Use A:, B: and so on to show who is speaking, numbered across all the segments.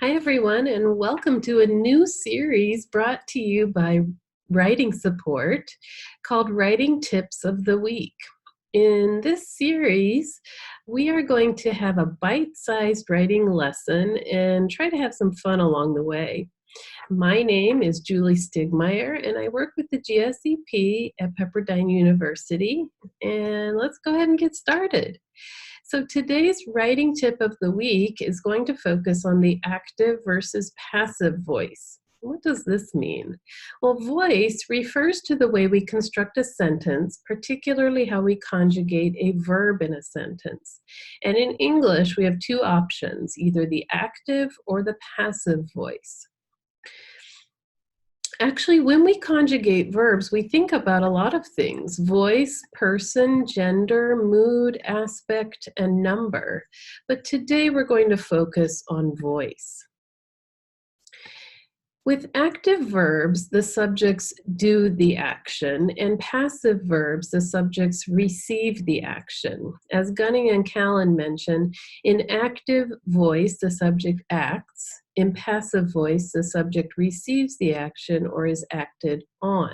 A: Hi, everyone, and welcome to a new series brought to you by Writing Support called Writing Tips of the Week. In this series, we are going to have a bite-sized writing lesson and try to have some fun along the way. My name is Julie Stigmeyer, and I work with the GSEP at Pepperdine University. And let's go ahead and get started. So today's writing tip of the week is going to focus on the active versus passive voice. What does this mean? Well, voice refers to the way we construct a sentence, particularly how we conjugate a verb in a sentence. And in English, we have two options, either the active or the passive voice. Actually, when we conjugate verbs, we think about a lot of things: voice, person, gender, mood, aspect, and number. But today we're going to focus on voice. With active verbs, the subjects do the action, and passive verbs, the subjects receive the action. As Gunning and Callan mentioned, in active voice, the subject acts. In passive voice, the subject receives the action or is acted on.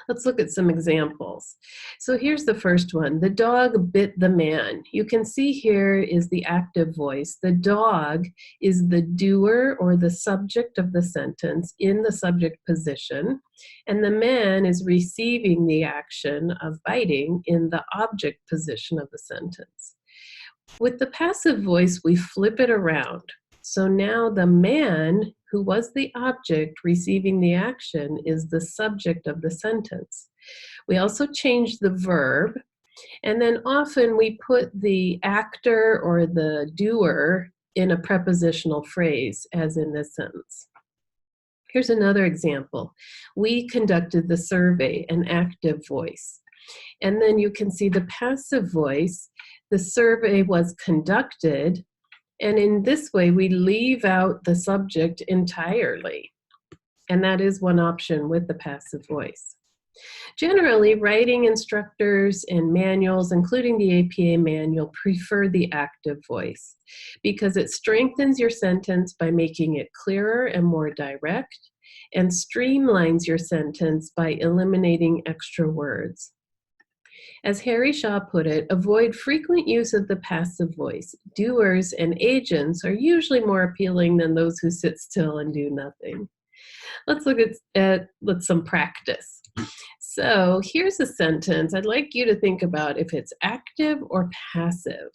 A: Let's look at some examples. So here's the first one. The dog bit the man. You can see here is the active voice. The dog is the doer or the subject of the sentence in the subject position, and the man is receiving the action of biting in the object position of the sentence. With the passive voice, we flip it around. So now the man, who was the object receiving the action, is the subject of the sentence. We also change the verb, and then often we put the actor or the doer in a prepositional phrase, as in this sentence. Here's another example. We conducted the survey, an active voice. And then you can see the passive voice. The survey was conducted, and in this way, we leave out the subject entirely. And that is one option with the passive voice. Generally, writing instructors and manuals, including the APA manual, prefer the active voice because it strengthens your sentence by making it clearer and more direct, and streamlines your sentence by eliminating extra words. As Harry Shaw put it, avoid frequent use of the passive voice. Doers and agents are usually more appealing than those who sit still and do nothing. Let's look at some practice. So here's a sentence I'd like you to think about if it's active or passive.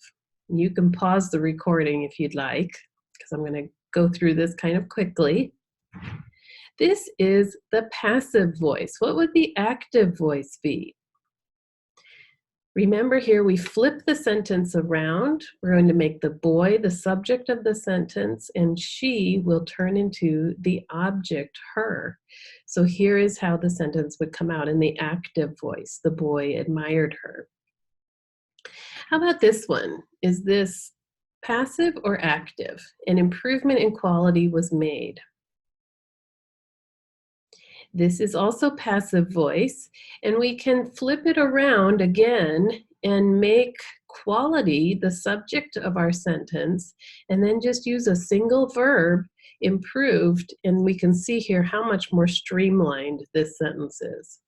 A: You can pause the recording if you'd like, because I'm going to go through this kind of quickly. This is the passive voice. What would the active voice be? Remember here, we flip the sentence around. We're going to make the boy the subject of the sentence, and she will turn into the object, her. So here is how the sentence would come out in the active voice. The boy admired her. How about this one? Is this passive or active? An improvement in quality was made. This is also passive voice, and we can flip it around again and make quality the subject of our sentence, and then just use a single verb, improved, and we can see here how much more streamlined this sentence is.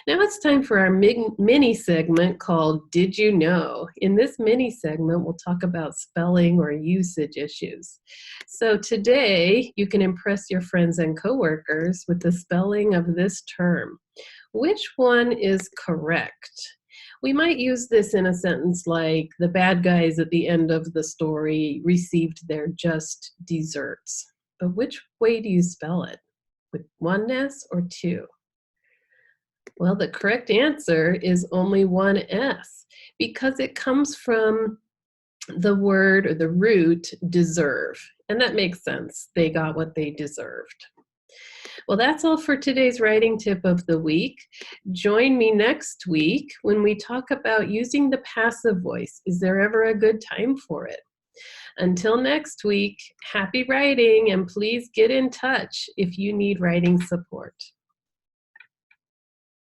A: Now it's time for our mini segment called Did You Know? In this mini segment, we'll talk about spelling or usage issues. So today, you can impress your friends and coworkers with the spelling of this term. Which one is correct? We might use this in a sentence like, the bad guys at the end of the story received their just desserts. But which way do you spell it? With one S or two? Well, the correct answer is only one S, because it comes from the word or the root deserve. And that makes sense. They got what they deserved. Well, that's all for today's writing tip of the week. Join me next week when we talk about using the passive voice. Is there ever a good time for it? Until next week, happy writing, and please get in touch if you need writing support.